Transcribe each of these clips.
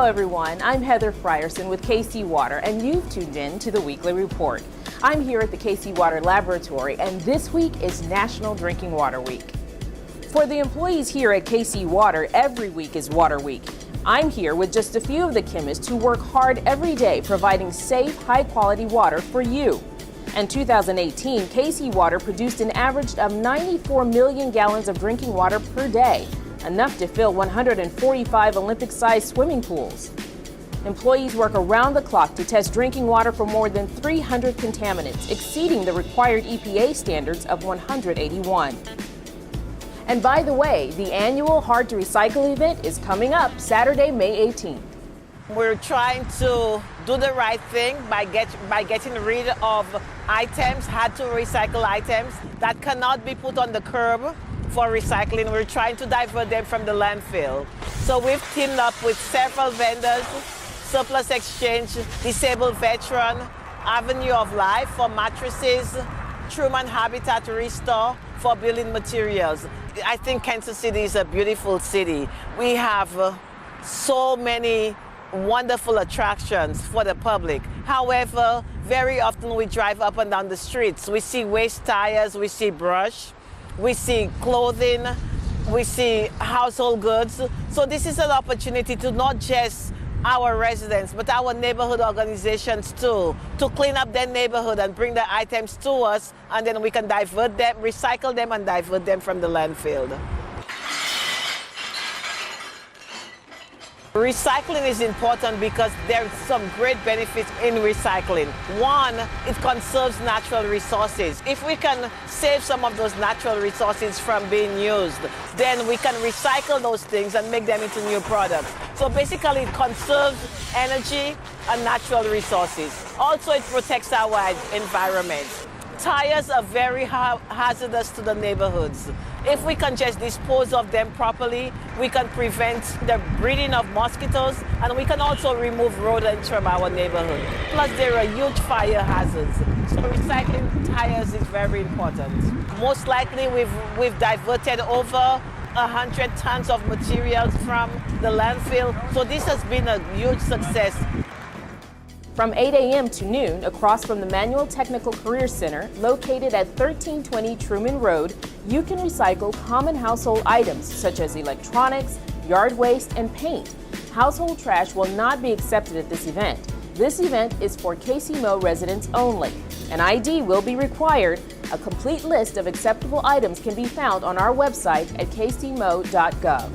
everyone, I'm Heather Frierson with KC Water, and you've tuned in to the Weekly Report. I'm here at the KC Water Laboratory, and this week is National Drinking Water Week. For the employees here at KC Water, every week is Water Week. I'm here with just a few of the chemists who work hard every day providing safe, high-quality water for you. In 2018, KC Water produced an average of 94 million gallons of drinking water per day, enough to fill 145 Olympic-sized swimming pools. Employees work around the clock to test drinking water for more than 300 contaminants, exceeding the required EPA standards of 181. And by the way, the annual Hard to Recycle event is coming up Saturday, May 18th. We're trying to do the right thing by getting rid of items, hard to recycle items that cannot be put on the curb for recycling. We're trying to divert them from the landfill. So we've teamed up with several vendors, Surplus Exchange, Disabled Veteran, Avenue of Life for mattresses, Truman Habitat Restore for building materials. I think Kansas City is a beautiful city. We have so many wonderful attractions for the public. However, very often we drive up and down the streets. We see waste tires, we see brush, we see clothing, we see household goods. So this is an opportunity to not just our residents, but our neighborhood organizations too, to clean up their neighborhood and bring the items to us, and then we can divert them, recycle them and divert them from the landfill. Recycling is important because there's some great benefits in recycling. One, it conserves natural resources. If we can save some of those natural resources from being used, then we can recycle those things and make them into new products. So basically it conserves energy and natural resources. Also, it protects our environment. Tires are very hazardous to the neighborhoods. If we can just dispose of them properly, we can prevent the breeding of mosquitoes, and we can also remove rodents from our neighborhood. Plus, there are huge fire hazards. So recycling tires is very important. Most likely, we've diverted over 100 tons of materials from the landfill. So this has been a huge success. From 8 a.m. to noon, across from the Manual Technical Career Center, located at 1320 Truman Road, you can recycle common household items such as electronics, yard waste, and paint. Household trash will not be accepted at this event. This event is for kcmo residents only. An ID will be required. A complete list of acceptable items can be found on our website at kcmo.gov.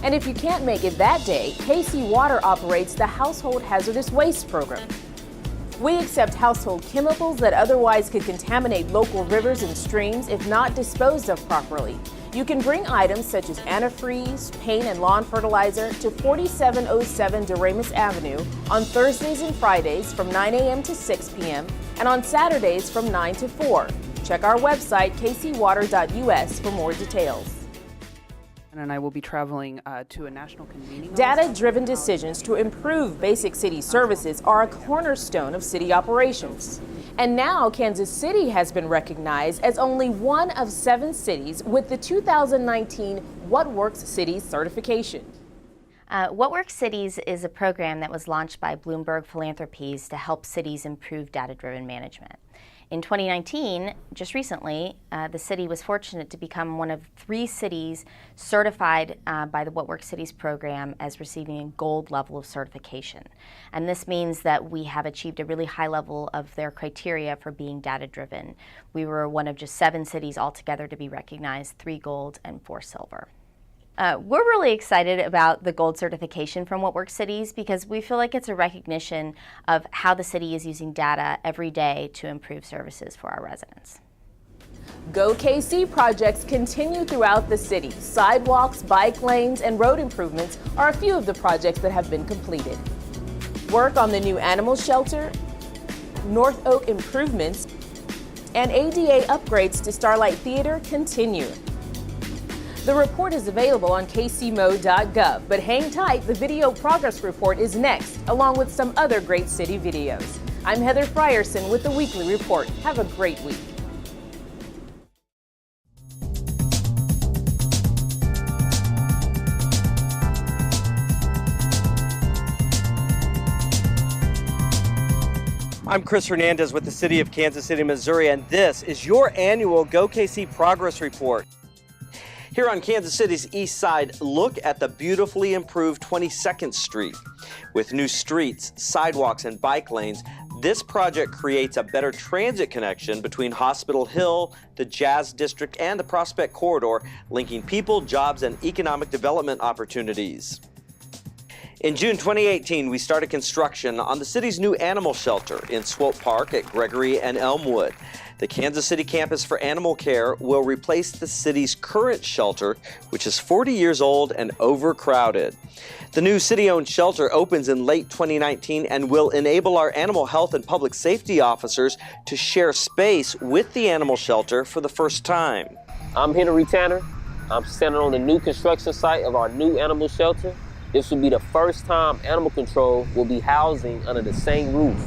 And if you can't make it that day, KC Water operates the Household Hazardous Waste Program. We accept household chemicals that otherwise could contaminate local rivers and streams if not disposed of properly. You can bring items such as antifreeze, paint, and lawn fertilizer to 4707 Doremus Avenue on Thursdays and Fridays from 9 a.m. to 6 p.m. and on Saturdays from 9 to 4. Check our website, kcwater.us, for more details. And I will be traveling to a national convening. Data-driven decisions to improve basic city services are a cornerstone of city operations. And now Kansas City has been recognized as only one of 7 cities with the 2019 What Works Cities certification. What Works Cities is a program that was launched by Bloomberg Philanthropies to help cities improve data-driven management. In 2019, just recently, the city was fortunate to become one of 3 cities certified by the What Works Cities program as receiving a gold level of certification. And this means that we have achieved a really high level of their criteria for being data-driven. We were one of just 7 cities altogether to be recognized, 3 gold and 4 silver. We're really excited about the gold certification from What Works Cities because we feel like it's a recognition of how the city is using data every day to improve services for our residents. GoKC projects continue throughout the city. Sidewalks, bike lanes, and road improvements are a few of the projects that have been completed. Work on the new animal shelter, North Oak improvements, and ADA upgrades to Starlight Theater continue. The report is available on kcmo.gov, but hang tight, the video progress report is next, along with some other great city videos. I'm Heather Frierson with the Weekly Report. Have a great week. I'm Chris Hernandez with the City of Kansas City, Missouri, and this is your annual GoKC Progress Report. Here on Kansas City's east side, look at the beautifully improved 22nd Street. With new streets, sidewalks, and bike lanes, this project creates a better transit connection between Hospital Hill, the Jazz District, and the Prospect Corridor, linking people, jobs, and economic development opportunities. In June 2018, we started construction on the city's new animal shelter in Swope Park at Gregory and Elmwood. The Kansas City Campus for Animal Care will replace the city's current shelter, which is 40 years old and overcrowded. The new city-owned shelter opens in late 2019 and will enable our animal health and public safety officers to share space with the animal shelter for the first time. I'm Henry Tanner. I'm standing on the new construction site of our new animal shelter. This will be the first time animal control will be housing under the same roof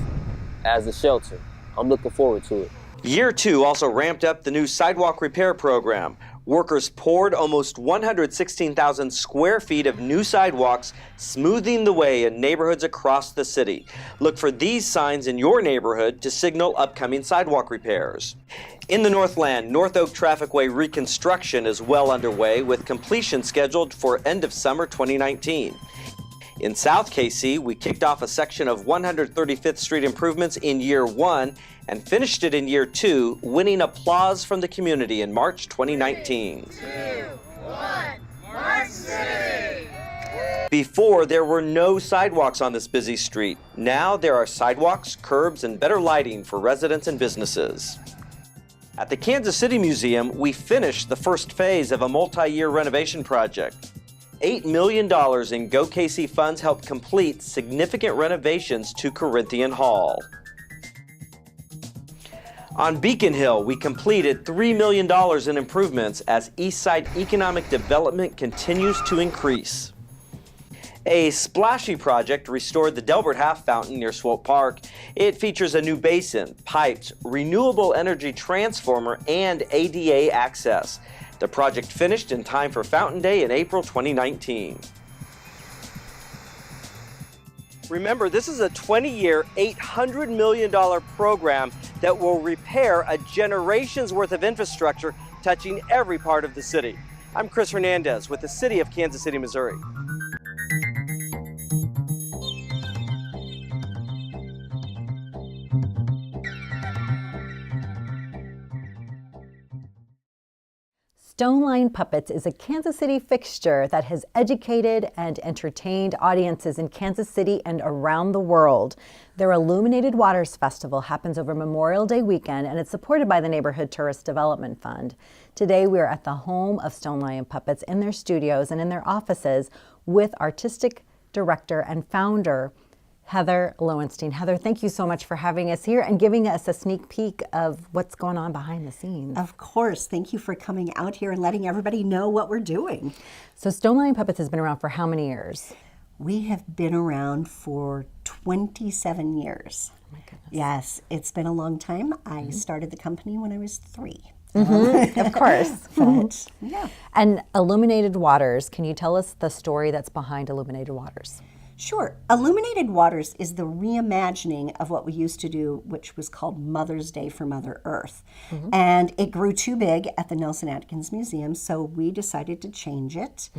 as the shelter. I'm looking forward to it. Year 2 also ramped up the new sidewalk repair program. Workers poured almost 116,000 square feet of new sidewalks, smoothing the way in neighborhoods across the city. Look for these signs in your neighborhood to signal upcoming sidewalk repairs. In the Northland, North Oak Trafficway reconstruction is well underway with completion scheduled for end of summer 2019. In South KC, we kicked off a section of 135th Street improvements in year 1 and finished it in year 2, winning applause from the community in March 2019. 3, 2, 1, March City! Before, there were no sidewalks on this busy street. Now there are sidewalks, curbs, and better lighting for residents and businesses. At the Kansas City Museum, we finished the first phase of a multi-year renovation project. $8 million in GoKC funds helped complete significant renovations to Corinthian Hall. On Beacon Hill, we completed $3 million in improvements as Eastside economic development continues to increase. A splashy project restored the Delbert Half Fountain near Swope Park. It features a new basin, pipes, renewable energy transformer, and ADA access. The project finished in time for Fountain Day in April 2019. Remember, this is a 20-year, $800 million program that will repair a generation's worth of infrastructure touching every part of the city. I'm Chris Hernandez with the City of Kansas City, Missouri. Stoneline Puppets is a Kansas City fixture that has educated and entertained audiences in Kansas City and around the world. Their Illuminated Waters Festival happens over Memorial Day weekend, and it's supported by the Neighborhood Tourist Development Fund. Today we are at the home of Stoneline Puppets in their studios and in their offices with artistic director and founder Heather Lowenstein. Heather, thank you so much for having us here and giving us a sneak peek of what's going on behind the scenes. Of course. Thank you for coming out here and letting everybody know what we're doing. So Stoneline Puppets has been around for how many years? We have been around for 27 years. Oh my goodness. Yes, it's been a long time. I started the company when I was 3. Of course. But, yeah. And Illuminated Waters, can you tell us the story that's behind Illuminated Waters? Sure. Illuminated Waters is the reimagining of what we used to do, which was called Mother's Day for Mother Earth. And it grew too big at the Nelson Atkins Museum, so we decided to change it.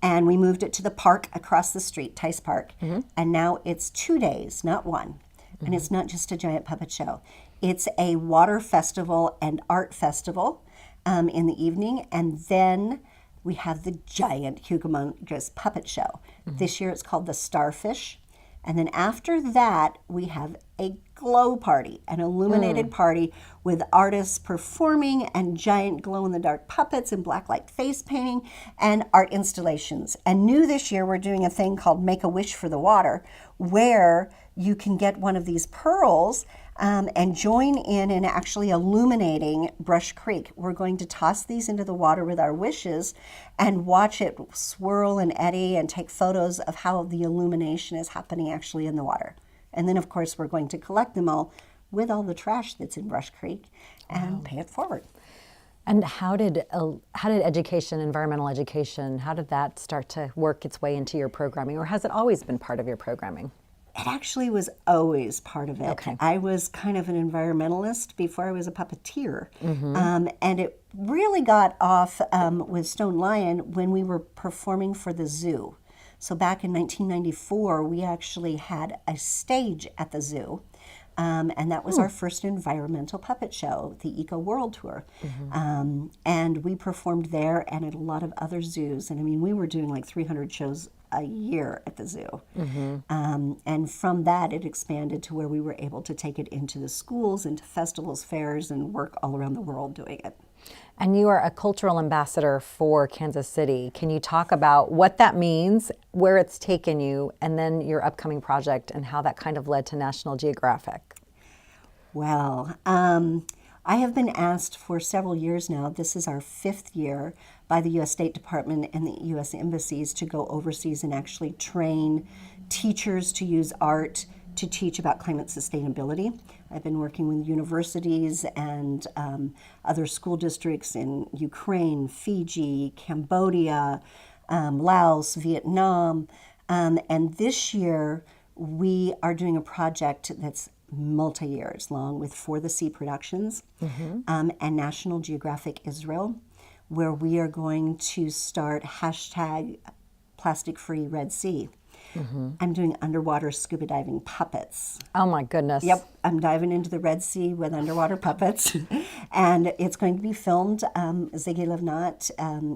And we moved it to the park across the street, Tice Park. And now it's 2 days, not 1. And it's not just a giant puppet show. It's a water festival and art festival in the evening. And then we have the giant, humongous puppet show. This year it's called the Starfish. And then after that, we have a glow party, an illuminated party with artists performing and giant glow-in-the-dark puppets and blacklight face painting and art installations. And new this year, we're doing a thing called Make a Wish for the Water, where you can get one of these pearls and join in actually illuminating Brush Creek. We're going to toss these into the water with our wishes and watch it swirl and eddy and take photos of how the illumination is happening actually in the water. And then, of course, we're going to collect them all with all the trash that's in Brush Creek and pay it forward. And how did education, environmental education, how did that start to work its way into your programming, or has it always been part of your programming? It actually was always part of it. Okay. I was kind of an environmentalist before I was a puppeteer. And it really got off with Stone Lion when we were performing for the zoo. So back in 1994, we actually had a stage at the zoo. And that was our first environmental puppet show, the Eco World Tour. And we performed there and at a lot of other zoos. And I mean, we were doing like 300 shows a year at the zoo. And from that, it expanded to where we were able to take it into the schools, into festivals, fairs, and work all around the world doing it. And you are a cultural ambassador for Kansas City. Can you talk about what that means, where it's taken you, and then your upcoming project and how that kind of led to National Geographic? Well, I have been asked for several years now, this is our 5th year, by the U.S. State Department and the U.S. embassies to go overseas and actually train teachers to use art to teach about climate sustainability. I've been working with universities and other school districts in Ukraine, Fiji, Cambodia, Laos, Vietnam, and this year we are doing a project that's multi-years long with For the Sea Productions and National Geographic Israel, where we are going to start hashtag plastic free Red Sea. I'm doing underwater scuba diving puppets. Oh my goodness. Yep, I'm diving into the Red Sea with underwater puppets. And it's going to be filmed. Ziggy Levnat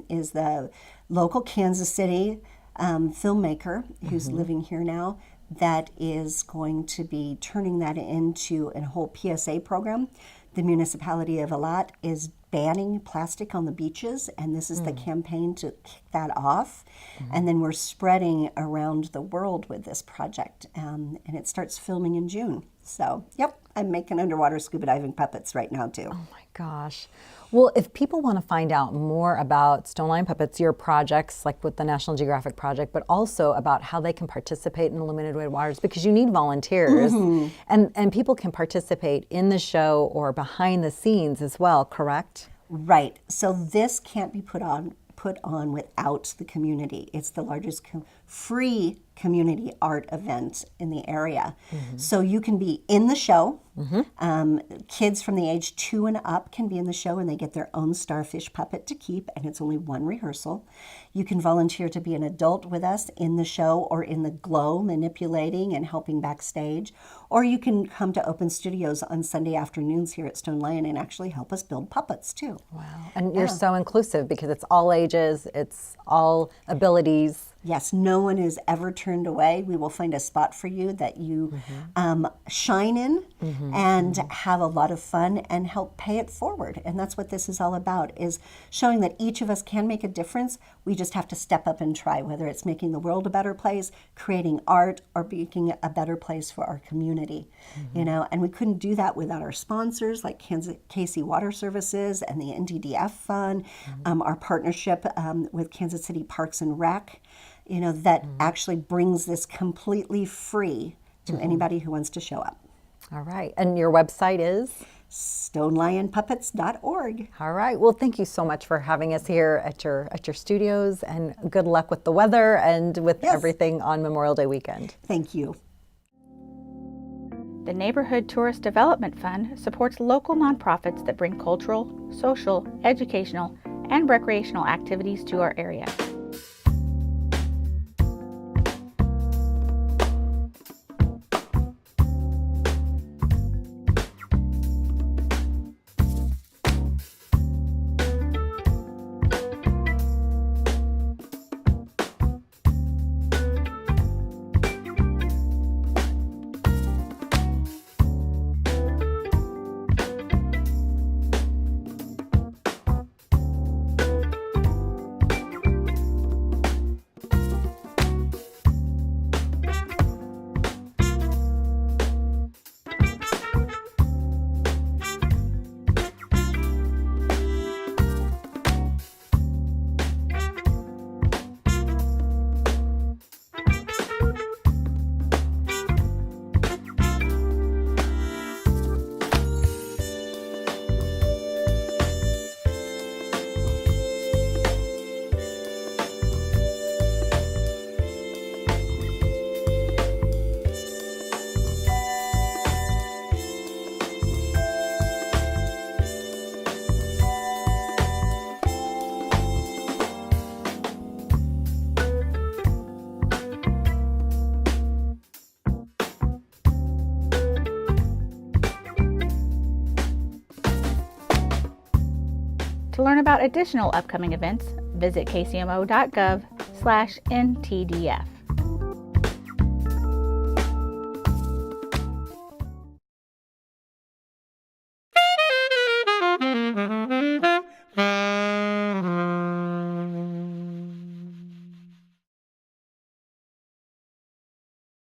is the local Kansas City filmmaker who's living here now that is going to be turning that into a whole PSA program. The municipality of Eilat is banning plastic on the beaches, and this is the campaign to kick that off. And then we're spreading around the world with this project, and it starts filming in June. So, yep, I'm making underwater scuba diving puppets right now, too. Oh my gosh. Well, if people want to find out more about Stone Lion Puppets, your projects, like with the National Geographic Project, but also about how they can participate in Illuminated Way Waters, because you need volunteers, and people can participate in the show or behind the scenes as well, correct? Right. So this can't be put on without the community. It's the largest free community art event in the area. So you can be in the show. Kids from the age 2 and up can be in the show, and they get their own starfish puppet to keep, and it's only one rehearsal. You can volunteer to be an adult with us in the show or in the glow, manipulating and helping backstage. Or you can come to Open Studios on Sunday afternoons here at Stone Lion and actually help us build puppets too. Wow. And you're so inclusive because it's all ages, it's all abilities. Yes, no one is ever turned away. We will find a spot for you that you shine in and have a lot of fun and help pay it forward. And that's what this is all about, is showing that each of us can make a difference. We just have to step up and try, whether it's making the world a better place, creating art, or making it a better place for our community. You know, and we couldn't do that without our sponsors like KC Water Services and the NDDF Fund, our partnership with Kansas City Parks and Rec. You know, that actually brings this completely free to anybody who wants to show up. All right. And your website is? StoneLionPuppets.org. All right. Well, thank you so much for having us here at your studios, and good luck with the weather and with everything on Memorial Day weekend. Thank you. The Neighborhood Tourist Development Fund supports local nonprofits that bring cultural, social, educational, and recreational activities to our area. To learn about additional upcoming events, visit kcmo.gov/ntdf.